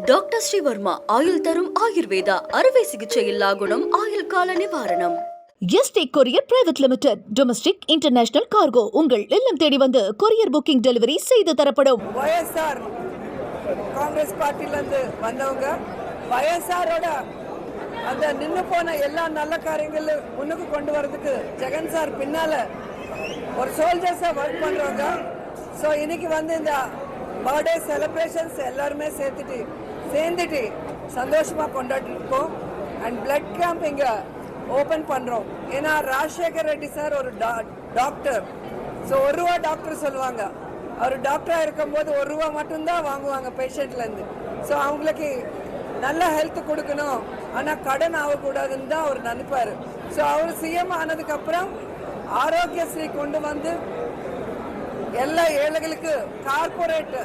Doctor Sreevarma ஆயுள் தரும் ஆயுர்வேதா அறுவை சிகிச்சையில்லா குணம் ஆயுள் கால நிவாரணம். Yesterday courier private limited domestic international cargo உங்கள் இல்லம் தேடி வந்து கொரியர் புக்கிங் டெலிவரி செய்து தரப்படும். YSR காங்கிரஸ் பார்ட்டிலேருந்து வந்தவங்க YSRோட அந்த நின்று போன எல்லா நல்ல காரியங்களும் முன்னுக்கு கொண்டு வரதுக்கு ஜெகன் சார் பின்னால ஒரு சோல்ஜர்ஸாக ஒர்க் பண்ணுறவங்க. ஸோ இன்னைக்கு வந்து இந்த பர்த்டே செலிப்ரேஷன்ஸ் எல்லாருமே சேர்ந்துட்டு சந்தோஷமாக கொண்டாடிருக்கோம். அண்ட் பிளட் கேம்ப் இங்கே ஓப்பன் பண்ணுறோம். ஏன்னா ராஜசேகர் ரெட்டி சார் ஒரு டாக்டர். ஸோ ₹1 டாக்டர் சொல்லுவாங்க. அவர் டாக்டராக இருக்கும்போது ₹1 மட்டும்தான் வாங்குவாங்க பேஷண்ட்லேருந்து. ஸோ அவங்களுக்கு நல்ல ஹெல்த் கொடுக்கணும், ஆனால் கடன் ஆகக்கூடாதுன்னு தான் அவர் நினைப்பார். ஸோ அவர் சிஎம் ஆனதுக்கப்புறம் ஆரோக்கியஸ்ரீ கொண்டு வந்து எல்லா ஏழைகளுக்கு கார்பரேட்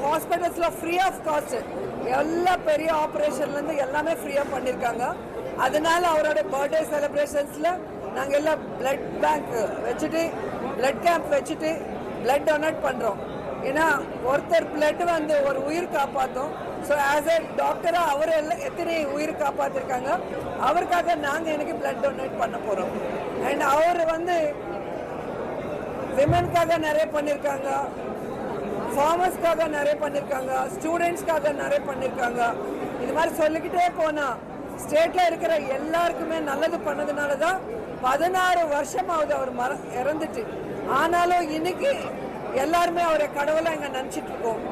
ஹாஸ்பிட்டல்ஸ்ல ஃப்ரீ ஆஃப் காஸ்ட் எல்லா பெரிய ஆப்ரேஷன்லேருந்து எல்லாமே ஃப்ரீயாக பண்ணியிருக்காங்க. அதனால அவரோட பர்த்டே செலிப்ரேஷன்ஸில் நாங்கள் எல்லாம் பிளட் பேங்க் வச்சுட்டு பிளட் கேம்ப் வச்சுட்டு பிளட் டொனேட் பண்ணுறோம். ஏன்னா ஒருத்தர் பிளட் வந்து ஒரு உயிர் காப்பாற்றும். ஸோ ஆஸ் எ டாக்டராக அவர் எல்லாம் எத்தனை உயிர் காப்பாற்றிருக்காங்க, அவருக்காக நாங்கள் எனக்கு பிளட் டொனேட் பண்ண போகிறோம். அண்ட் அவர் வந்து விமென்காக நிறைய பண்ணியிருக்காங்க, ஃபார்மர்ஸ்க்காக நிறைய பண்ணியிருக்காங்க, ஸ்டூடெண்ட்ஸ்க்காக நிறைய பண்ணியிருக்காங்க. இது மாதிரி சொல்லிக்கிட்டே போனால் ஸ்டேட்டில் இருக்கிற எல்லாருக்குமே நல்லது பண்ணதுனால தான் 16 வருஷமாவது அவர் இறந்துட்டு. ஆனாலும் இன்னைக்கு எல்லாருமே அவரை கடவுளை இங்கே நினச்சிட்டு இருக்கோம்.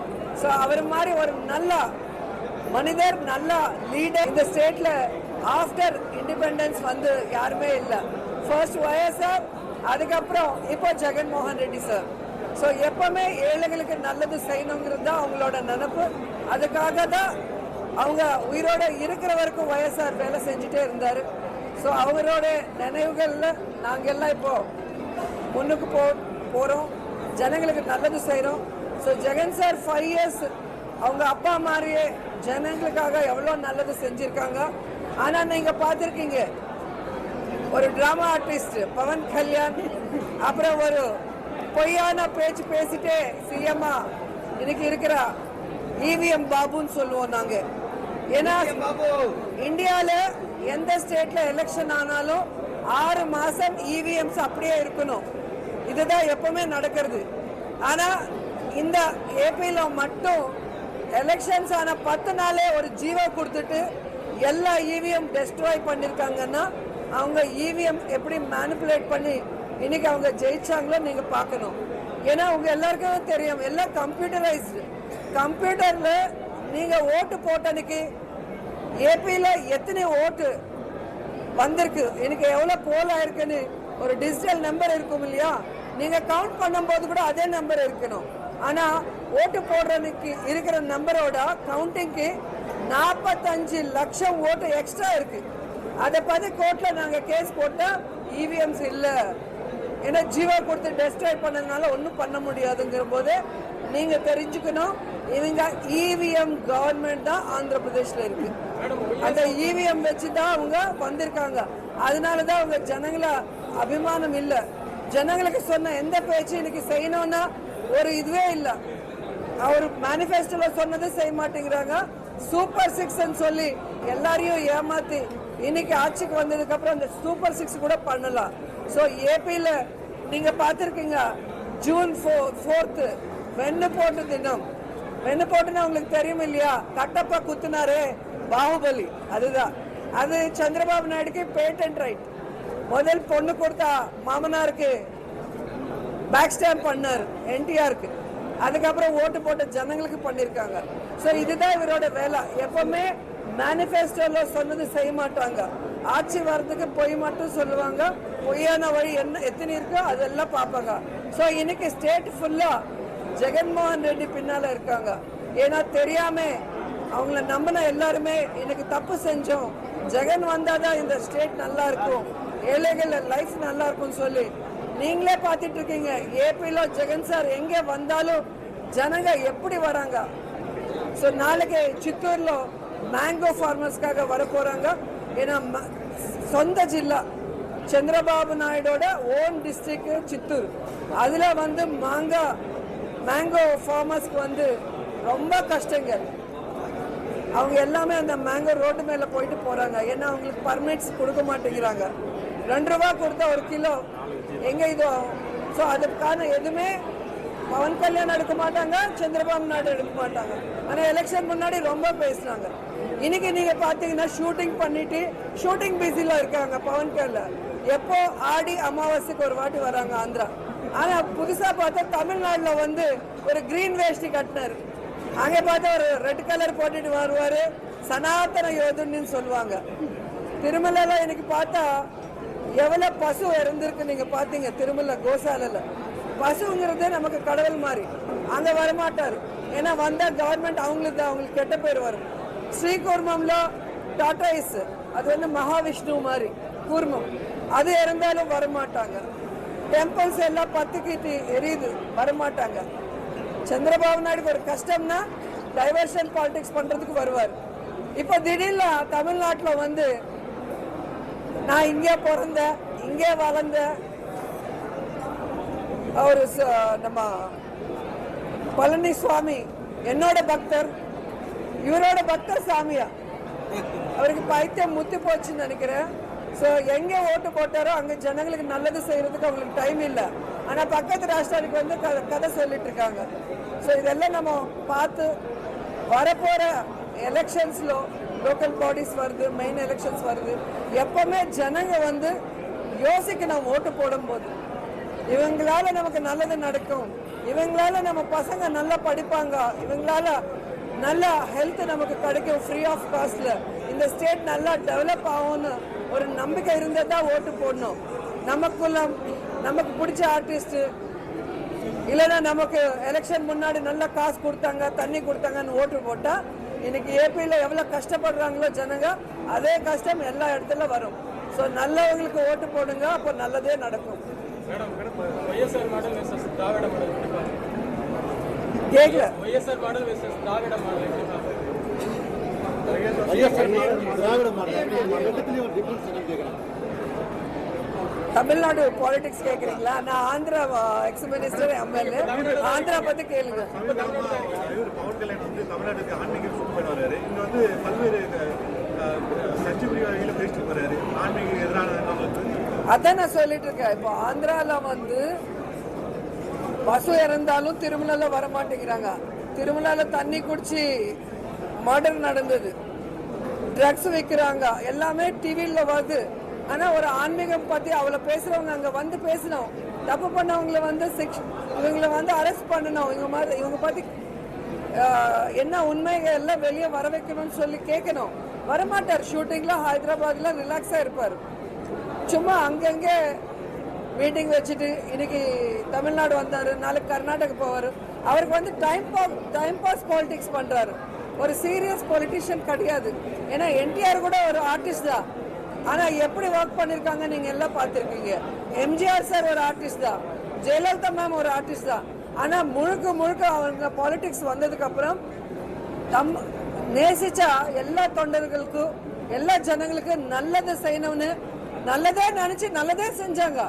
ஸோ அவர் மாதிரி ஒரு நல்ல மனிதர், நல்ல லீடர் இந்த ஸ்டேட்டில் ஆஃப்டர் இண்டிபெண்டன்ஸ் வந்து யாருமே இல்லை. ஃபர்ஸ்ட் YSR, அதுக்கப்புறம் இப்போ ஜெகன்மோகன் ரெட்டி சார். ஸோ எப்பவுமே ஏழைகளுக்கு நல்லது செய்யணுங்கிறது தான் அவங்களோட நினைப்பு. அதுக்காக தான் அவங்க உயிரோட இருக்கிற வரைக்கும் YSR வேலை செஞ்சுட்டே இருந்தார். ஸோ அவரோட நினைவுகளில் நாங்கள் எல்லாம் இப்போ முன்னுக்கு போகிறோம், ஜனங்களுக்கு நல்லது செய்கிறோம். ஸோ ஜெகன் சார் 5 இயர்ஸ் அவங்க அப்பா மாதிரியே ஜனங்களுக்காக எவ்வளோ நல்லது செஞ்சுருக்காங்க. ஆனால் நீங்கள் பார்த்துருக்கீங்க, ஒரு டிராமா ஆர்டிஸ்ட் பவன் கல்யாண், அப்புறம் ஒரு பொய்யான பேச்சு பேசிட்டே சிஎம்மா இன்னைக்கு இருக்கிற EVM பாபுன்னு சொல்லுவோம் நாங்க. ஏன்னா இந்தியாவில் எந்த ஸ்டேட்ல எலெக்ஷன் ஆனாலும் 6 மாசம் EVMs அப்படியே இருக்கணும். இதுதான் எப்பவுமே நடக்கிறது. ஆனா இந்த ஏபியில் மட்டும் எலெக்ஷன்ஸ் ஆன 10 நாளே ஒரு ஜீவோ கொடுத்துட்டு எல்லா EVM டெஸ்ட்ராய் பண்ணிருக்காங்கன்னா அவங்க EVM எப்படி மேனிப்புலேட் பண்ணி இன்னைக்கு அவங்க ஜெயிச்சாங்களோ நீங்க பார்க்கணும். ஏன்னா உங்க எல்லாருக்கும் தெரியும், எல்லாம் கம்ப்யூட்டரைஸ்டு. கம்ப்யூட்டர்ல நீங்க ஓட்டு போட்டனுக்கு ஏபியில் எத்தனை ஓட்டு வந்திருக்கு, எனக்கு எவ்வளவு போல் ஆயிருக்குன்னு ஒரு டிஜிட்டல் நம்பர் இருக்கும் இல்லையா, நீங்க கவுண்ட் பண்ணும்போது கூட அதே நம்பர் இருக்கணும். ஆனா ஓட்டு போடுறதுக்கு இருக்கிற நம்பரோட கவுண்டிங்க்கு 45 லட்சம் ஓட்டு எக்ஸ்ட்ரா இருக்கு. அதை பத்தி கோர்ட்ல நாங்க கேஸ் போட்டா EVMs இல்ல, ஏன்னா ஜீவா கொடுத்து டெஸ்ட்ராய் பண்ணதுனால ஒன்றும் பண்ண முடியாதுங்கிற போது நீங்க தெரிஞ்சுக்கணும், இவங்க EVM கவர்மெண்ட் தான் ஆந்திர பிரதேஷ்ல இருக்கு. அந்த EVM வச்சுதான் அவங்க வந்திருக்காங்க. அதனாலதான் அவங்க ஜனங்கள அபிமானம் இல்லை. ஜனங்களுக்கு சொன்ன எந்த பேச்சு இன்னைக்கு செய்யணும்னா ஒரு இதுவே இல்லை. அவர் மேனிஃபெஸ்டோல சொன்னது செய்ய மாட்டேங்கிறாங்க. சூப்பர் 6 சொல்லி எல்லாரையும் ஏமாத்தி இன்னைக்கு ஆட்சிக்கு வந்ததுக்கு அப்புறம் அந்த சூப்பர் 6 கூட பண்ணலாம். ஸோ ஏபியில் நீங்க பார்த்துருக்கீங்க, ஜூன் 4 வெண்ணு போட்டு தினம். வெண்ணு போட்டுன்னா உங்களுக்கு தெரியும் இல்லையா, கட்டப்பா குத்துனாரே பாகுபலி, அதுதான். அது சந்திரபாபு நாயுடுக்கு பேட்டன்ட் ரைட். முதல் பொண்ணு கொடுத்தா மாமனாருக்கு பேக் ஸ்டாம்ப் பண்ணார் NTRக்கு. அதுக்கப்புறம் ஓட்டு போட்ட ஜனங்களுக்கு பண்ணிருக்காங்க. ஸோ இதுதான் இவரோட வேலை. எப்பவுமே மேனிஃபெஸ்டோல சொன்னது செய்ய மாட்டாங்க. ஆட்சி வர்றதுக்கு பொய் மட்டும் சொல்லுவாங்க. பொய்யான வழி என்ன எத்தனை இருக்கோ அதெல்லாம் பார்ப்பாங்க. ஸோ இன்னைக்கு ஸ்டேட் ஃபுல்லா ஜெகன்மோகன் ரெட்டி பின்னால இருக்காங்க. ஏன்னா தெரியாம அவங்கள நம்பின எல்லாருமே இன்னைக்கு தப்பு செஞ்சோம், ஜெகன் வந்தாதான் இந்த ஸ்டேட் நல்லா இருக்கும், ஏழைகள் லைஃப் நல்லா இருக்கும்னு சொல்லி நீங்களே பார்த்துட்டு இருக்கீங்க. ஏபியில் ஜெகன் சார் எங்கே வந்தாலும் ஜனங்க எப்படி வராங்க. ஸோ நாளைக்கு சித்தூர்ல மேங்கோ ஃபார்மர்ஸ்க்காக வர போறாங்க. ஏன்னா சொந்த ஜில்லா சந்திரபாபு நாயுடோட ஓன் டிஸ்ட்ரிக்ட் சித்தூர். அதுல வந்து மாங்காய் மேங்கோ ஃபார்மர்ஸ்க்கு வந்து ரொம்ப கஷ்டங்க. அவங்க எல்லாமே அந்த மேங்கோ ரோட்டு மேலே போயிட்டு போகிறாங்க. ஏன்னா அவங்களுக்கு பர்மிட்ஸ் கொடுக்க மாட்டேங்கிறாங்க. 2 ரூபா கொடுத்தா 1 கிலோ எங்கே இதோ. ஸோ அதுக்கான எதுவுமே பவன் கல்யாண் எடுக்க மாட்டாங்க, சந்திரபாபு நாயுடு எடுக்க மாட்டாங்க. ஆனால் எலெக்ஷன் முன்னாடி ரொம்ப பேசுனாங்க. இன்னைக்கு நீங்கள் பார்த்தீங்கன்னா ஷூட்டிங் பண்ணிட்டு ஷூட்டிங் பிஸியில் இருக்காங்க பவன் கல்யாண். எப்போ ஆடி அமாவாசைக்கு ஒரு வாட்டி வராங்க ஆந்திரா. ஆனால் புதுசாக பார்த்தா தமிழ்நாட்டில் வந்து ஒரு கிரீன் வேஷ்டி கட்டினார். அங்கே பார்த்தா ஒரு ரெட் கலர் போட்டுட்டு வருவார், சனாதன யோதுன்னு சொல்லுவாங்க. திருமலையில் இன்னைக்கு பார்த்தா எவ்வளோ பசு இறந்துருக்கு நீங்கள் பார்த்தீங்க. திருமலை கோசாலையில் பசுங்கிறதே நமக்கு கடவுள் மாதிரி. அங்கே வரமாட்டார். ஏன்னா வந்தால் கவர்மெண்ட் அவங்களுக்கு கெட்ட பேர் வரும். ஸ்ரீகூர்மம்ல டாட்டாயிஸ், அது வந்து மகாவிஷ்ணு மாதிரி கூர்மம், அது இறந்தாலும் வரமாட்டாங்க. டெம்பிள்ஸ் எல்லாம் 10 கீட்டி எரியுது, வரமாட்டாங்க. சந்திரபாபு நாயுடுக்கு ஒரு கஷ்டம்னா டைவர்ஷன் பாலிடிக்ஸ் பண்றதுக்கு வருவார். இப்போ திடீர்னு தமிழ்நாட்டில் வந்து நான் இங்கே பிறந்தேன், இங்கே வளர்ந்தேன், அவர் நம்ம பழனிசுவாமி என்னோட பக்தர், இவரோட பக்தர் சாமியா, அவருக்கு பைத்தியம் முத்தி போச்சுன்னு நினைக்கிறேன். ஸோ எங்கே ஓட்டு போட்டாரோ அங்கே ஜனங்களுக்கு நல்லது செய்யறதுக்கு அவங்களுக்கு டைம் இல்லை. ஆனால் பக்கத்து ராஷ்டிராவுக்கு வந்து கதை சொல்லிட்டு இருக்காங்க. ஸோ இதெல்லாம் நம்ம பார்த்து வரப்போகிற எலெக்ஷன்ஸில் லோக்கல் பாடிஸ் வருது, மெயின் எலெக்ஷன்ஸ் வருது, எப்பவுமே ஜனங்க வந்து யோசிக்கணும் ஓட்டு போடும்போது. இவங்களால நமக்கு நல்லது நடக்கும், இவங்களால நம்ம பசங்க நல்லா படிப்பாங்க, இவங்களால நல்ல ஹெல்த் நமக்கு கிடைக்கும் ஃப்ரீ ஆஃப் காஸ்ட்ல, இந்த ஸ்டேட் நல்லா டெவலப் ஆகும்னு ஒரு நம்பிக்கை இருந்தால் தான் ஓட்டு போடணும். நமக்குள்ள நமக்கு பிடிச்ச ஆர்டிஸ்ட் இல்லைன்னா நமக்கு எலெக்ஷன் முன்னாடி நல்லா காசு கொடுத்தாங்க, தண்ணி கொடுத்தாங்கன்னு ஓட்டு போட்டா இன்னைக்கு ஏபியில் எவ்வளோ கஷ்டப்படுறாங்களோ ஜனங்க, அதே கஷ்டம் எல்லா இடத்துல வரும். ஸோ நல்லவங்களுக்கு ஓட்டு போடுங்க, அப்போ நல்லதே நடக்கும். கேட்கல தமிழ்நாடு பாலிடிக்ஸ் கேக்குறீங்களா? நான் Andhra X minister MLA, Andhra பத்தி கேளுங்க. பவன் கல்யாண் வந்து தமிழ்நாட்டுக்கு ஆன்மீக சுற்று பண்ணுவாரு. இங்க வந்து பல்வேறு சர்ச்சை வகையில் பேசிட்டு போறாரு. ஆன்மீக எதிரான அதான் நான் சொல்லிட்டு இருக்கேன். இப்போ ஆந்திரால வந்து பசு இறந்தாலும் திருமலால வர மாட்டேங்கிறாங்க. திருமலால தண்ணி குடிச்சு மர்டர் நடந்தது, ட்ரக்ஸ் விற்கிறாங்க, எல்லாமே டிவியில வருது. ஆனா ஒரு ஆன்மீகம் பத்தி அவளை பேசுறவங்க அங்க வந்து பேசணும். தப்பு பண்ணவங்களை வந்து இவங்களை வந்து அரெஸ்ட் பண்ணணும். இவங்க பத்தி என்ன உண்மைகள் எல்லாம் வெளியே வர வைக்கணும்னு சொல்லி கேட்கணும். வரமாட்டார். ஷூட்டிங்ல ஹைதராபாத்ல ரிலாக்ஸா இருப்பார். சும்மா அங்கங்கே மீட்டிங் வச்சுட்டு இன்னைக்கு தமிழ்நாடு வந்தாரு, நாளைக்கு கர்நாடகா போவார். அவருக்கு வந்து டைம் பாஸ் பாலிடிக்ஸ் பண்றாரு. ஒரு சீரியஸ் பொலிட்டிஷியன் கிடையாது. ஏன்னா என்டிஆர் கூட ஒரு ஆர்டிஸ்ட் தான். ஆனா எப்படி ஒர்க் பண்ணிருக்காங்க நீங்க எல்லாம் பார்த்திருக்கீங்க. எம்ஜிஆர் சார் ஒரு ஆர்டிஸ்ட் தான், ஜெயலலிதா மேம் ஒரு ஆர்டிஸ்ட் தான். ஆனா முழுக்க அவங்க பாலிடிக்ஸ் வந்ததுக்கு அப்புறம் நேசிச்சா எல்லா தொண்டர்களுக்கும் எல்லா ஜனங்களுக்கும் நல்லது செய்யணும்னு நல்லதே நினைச்சு நல்லதே செஞ்சாங்க.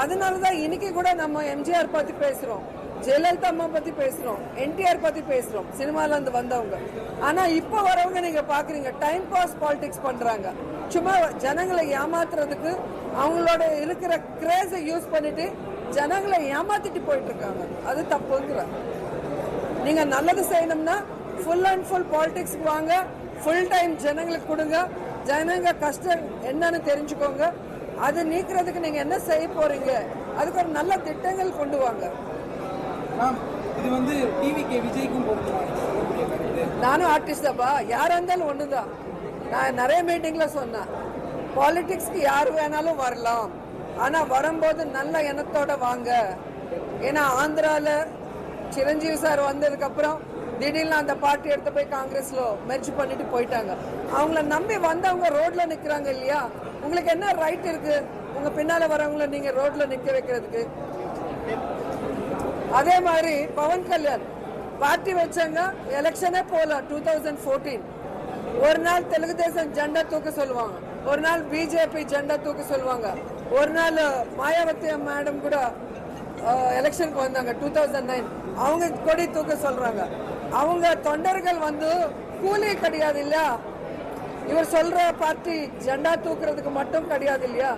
அதனாலதான் இன்னைக்கு கூட நம்ம எம்ஜிஆர் பத்தி பேசுறோம், ஜெயலலிதா அம்மா பத்தி பேசுறோம், என்டிஆர் பத்தி பேசுறோம், சினிமால இருந்து வந்தவங்க. ஆனா இப்ப வரவங்க நீங்க பாக்குறீங்க டைம் பாஸ் பாலிடிக்ஸ் பண்றாங்க. சும்மா ஜனங்களை ஏமாத்துறதுக்கு அவங்களோட இருக்கிற கிரேஸை யூஸ் பண்ணிட்டு ஜனங்களை ஏமாத்திட்டு போயிட்டு இருக்காங்க. அது தப்புங்கிற. நீங்க நல்லது செய்யணும்னா ஃபுல் அண்ட் ஃபுல் பாலிடிக்ஸ்க்கு வாங்க, ஃபுல் டைம் ஜனங்களுக்கு கொடுங்க, ஜனங்க கஷ்டம் என்னன்னு தெரிஞ்சுக்கோங்க. அது நீக்கிறதுக்கு நீங்க என்ன செய்ய போறீங்க, அதுக்கு ஒரு நல்ல திட்டங்கள் கொண்டு வாங்க. இது வந்து டிவிகே விஜய்க்கும் நானும் ஆர்டிஸ்ட் தான்ப்பா, யாரா இருந்தாலும் ஒண்ணுதான். நான் நிறைய மீட்டிங்ல சொன்னேன், பாலிடிக்ஸ்க்கு யார் வேணாலும் வரலாம், ஆனா வரும்போது நல்ல எண்ணத்தோட வாங்க. ஏன்னா ஆந்திரால சிரஞ்சீவி சார் வந்ததுக்கு அப்புறம் திடீர்னு அந்த பார்ட்டி எடுத்து போய் காங்கிரஸ்ல மெர்ஜ் பண்ணிட்டு போயிட்டாங்க. அவங்கள நம்பி வந்தவங்க ரோட்ல நிக்கிறாங்க இல்லையா, உங்களுக்கு என்ன ரைட் இருக்கு உங்க பின்னால வரவங்கள நீங்க ரோட்ல நிக்க வைக்கிறதுக்கு? அதே மாதிரி பவன் கல்யாண் பார்ட்டி வச்சாங்க, எலெக்ஷனே போல 2014. ஒரு நாள் தெலுங்கு தேசம் ஜெண்டா தூக்க சொல்லுவாங்க, ஒரு நாள் பிஜேபி ஜெண்டா தூக்க சொல்லுவாங்க, ஒரு நாள் மாயாவதி மேடம் கூட எலெக்ஷனுக்கு வந்தாங்க 2009. அவங்க கொடி தூக்க சொல்றாங்க. அவங்க தொண்டர்கள் வந்து கூலி கிடையாது இல்லையா, இவர் சொல்ற பார்ட்டி ஜெண்டா தூக்குறதுக்கு மட்டும் கிடையாது இல்லையா,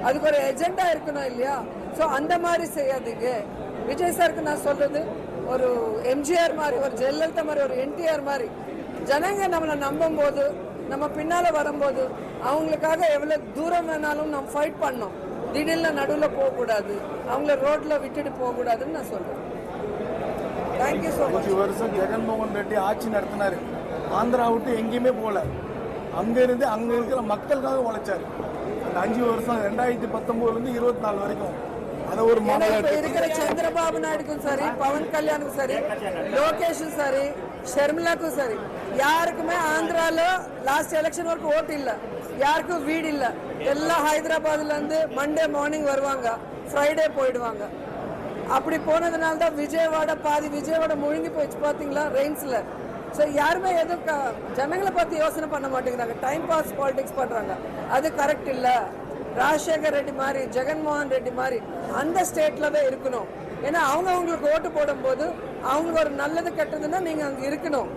அதுக்கு ஒரு எஜெண்டா இருக்கணும் இல்லையா. ஸோ அந்த மாதிரி செய்யாதீங்க. விஜய் சாருக்கு நான் சொல்றது, ஒரு எம்ஜிஆர் மாதிரி, ஒரு ஜெயலலிதா மாதிரி, ஒரு என்டிஆர் மாதிரி ஜனங்க நம்மளை நம்பும் போது, நம்ம பின்னால வரும்போது அவங்களுக்காக எவ்வளவு தூரம் வேணாலும் நம்ம ஃபைட் பண்ணோம். திடீர்னு நடுவில் போகக்கூடாது, அவங்கள ரோட்ல விட்டுட்டு போகக்கூடாதுன்னு நான் சொல்றேன். Thank you so much. 5 வருஷம் ஜெகன்மோகன் ரெட்டி ஆட்சி நடத்தினாரு. ஆந்திரா விட்டு எங்கேயுமே போகல. அங்க இருந்து அங்க இருக்கிற மக்களுக்காக உழைச்சாரு. அந்த 5 வருஷம் 2019 24 வரைக்கும் அதை ஒரு இருக்கிற சந்திரபாபு நாயுடுக்கும் சரி, பவன் கல்யாணுக்கும் சரி, லோகேஷும் சரி, ஷர்மிளாக்கும் சரி, யாருக்குமே ஆந்திரால லாஸ்ட் எலெக்ஷன் வரைக்கும் ஓட்டு இல்ல, யாருக்கும் வீடு இல்ல. எல்லாம் ஹைதராபாத்ல இருந்து மண்டே மார்னிங் வருவாங்க, ஃப்ரைடே போயிடுவாங்க. அப்படி போனதுனால தான் விஜயவாடா பாதி விஜயவாடா முழுங்கி போயிடுச்சு பாத்தீங்களா ரெயின்ஸ்ல. ஸோ யாருமே எதுவும் ஜனங்களை பத்தி யோசனை பண்ண மாட்டேங்கிறாங்க, டைம் பாஸ் பாலிடிக்ஸ் பண்றாங்க. அது கரெக்ட் இல்ல. ராஜசேகர் ரெட்டி மாதிரி, ஜெகன்மோகன் ரெட்டி மாதிரி அந்த ஸ்டேட்ல தான் இருக்கணும். ஏன்னா அவங்க அவங்களுக்கு ஓட்டு போடும் போது அவங்களுக்கு ஒரு நல்லது கெட்டதுன்னா நீங்க அங்க இருக்கணும்.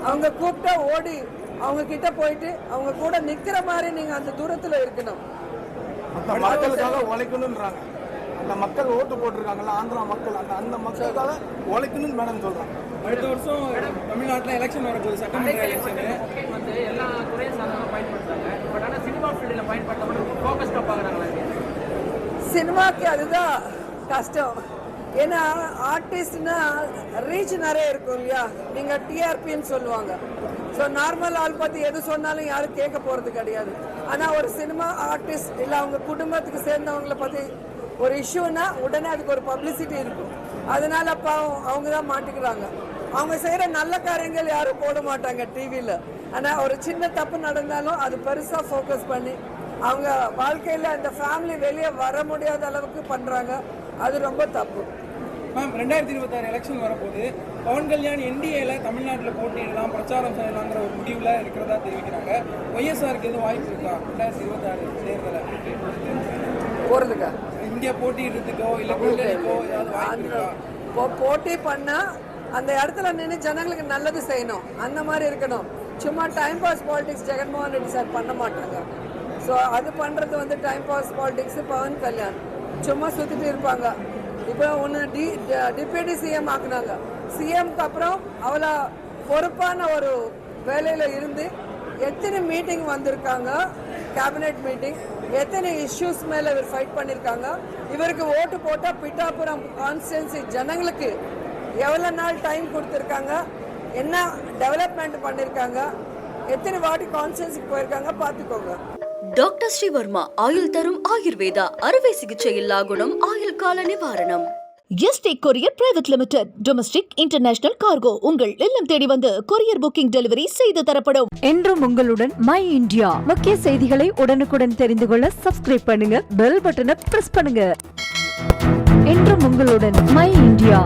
அவங்க கூப்பிட்டா ஓடி அவங்க கிட்ட போயிட்டு அவங்க கூட நிக்கிற மாதிரி நீங்க அந்த தூரத்துல இருக்கணும். அந்த மக்களுக்காக உழைக்கணும்ன்றாங்க. அந்த மக்கள் ஓட்டு போட்டிருக்காங்கல்ல ஆந்திரா மக்கள், அந்த மக்களுக்காக உழைக்கணும்னு மேடம் சொல்றாங்க. அடுத்த வருஷம் தமிழ்நாட்டில் எலெக்ஷன் வரப்போகுது, சட்டமன்ற எலெக்ஷன் வந்து எல்லா துறையும் சார்ந்தவங்க பயன்படுத்துறாங்க. பட் ஆனால் சினிமா ஃபீல்டில் பயன்படுத்த ஃபோக்கஸ்டாக பார்க்குறாங்களா? சினிமாக்கு அதுதான் கஷ்டம். ஏன்னா ஆர்டிஸ்ட்னா ரீச் நிறைய இருக்கும் இல்லையா, நீங்க டிஆர்பின்னு சொல்லுவாங்க. ஸோ நார்மல் ஆள் பத்தி எது சொன்னாலும் யாரும் கேட்க போறது கிடையாது. ஆனா ஒரு சினிமா ஆர்டிஸ்ட் இல்ல அவங்க குடும்பத்துக்கு சேர்ந்தவங்களை பத்தி ஒரு இஷ்யூனா உடனே அதுக்கு ஒரு பப்ளிசிட்டி இருக்கும். அதனால பாவம் அவங்க தான் மாட்டிக்கிறாங்க. அவங்க செய்யற நல்ல காரியங்கள் யாரும் போட மாட்டாங்க டிவியில. ஆனா ஒரு சின்ன தப்பு நடந்தாலும் அது பெருசா ஃபோக்கஸ் பண்ணி அவங்க வாழ்க்கையில அந்த ஃபேமிலி வெளியே வர முடியாத அளவுக்கு பண்றாங்க. அது ரொம்ப தப்பு. மேம் 2026 எலெக்ஷன் வரப்போது, பவன் கல்யாண் என்டிஏல தமிழ்நாட்டில் போட்டியிடலாம், பிரச்சாரம் செய்யலாங்கிற ஒரு முடிவில் இருக்கிறதா தெரிவிக்கிறாங்க. ஒய்எஸ்ஆருக்கு எதுவும் வாய்ப்பு இருக்கா 2026 தேர்தலில் போறதுக்கா? இந்தியா போட்டியிடுறதுக்கோ இல்லை கூட்டணிக்கோ ஏதாவது வாய்ப்பு இருக்கா? போட்டி பண்ணா அந்த இடத்துல நின்று ஜனங்களுக்கு நல்லது செய்யணும், அந்த மாதிரி இருக்கணும். சும்மா time pass politics Jaganmohan Reddy sir பண்ண மாட்டாங்க. ஸோ அது பண்றது வந்து time pass politics. Pawan Kalyan சும்மா சுத்திட்டு இருப்பாங்க. இப்போ ஒன்று டிப்யூட்டி சிஎம் ஆக்குனாங்க. சிஎம்க்கு அப்புறம் அவளை பொறுப்பான ஒரு வேலையில இருந்து எத்தனை மீட்டிங் வந்திருக்காங்க, கேபினெட் மீட்டிங், எத்தனை இஷ்யூஸ் மேல இவர் ஃபைட் பண்ணிருக்காங்க. இவருக்கு ஓட்டு போட்டா பிட்டாபுரம் கான்ஸ்டிட்யூன்சி ஜனங்களுக்கு எவ்வளவு நாள் டைம் கொடுத்துருக்காங்க, என்ன டெவலப்மெண்ட் பண்ணிருக்காங்க, எத்தனை வாட்டி கான்ஸ்டிட்யூன்சிக்கு போயிருக்காங்க பார்த்துக்கோங்க. டாக்டர் ஸ்ரீவர்மா ஆயுள் தரும் ஆயுர்வேதா அறுவை சிகிச்சை இல்லா குணம், ஆயுள் கால நிவாரணம். Yesterday courier private limited domestic international cargo உங்கள் இல்லம் தேடி வந்து கொரியர் புக்கிங் டெலிவரி செய்து தரப்படும். என்றும் உங்களுடன் மை இந்தியா. முக்கிய செய்திகளை உடனுக்குடன் தெரிந்து கொள்ள சப்ஸ்கிரைப் பண்ணுங்க, பெல் பட்டனை பிரஸ் பண்ணுங்க. என்றும் உங்களுடன் மை இந்தியா.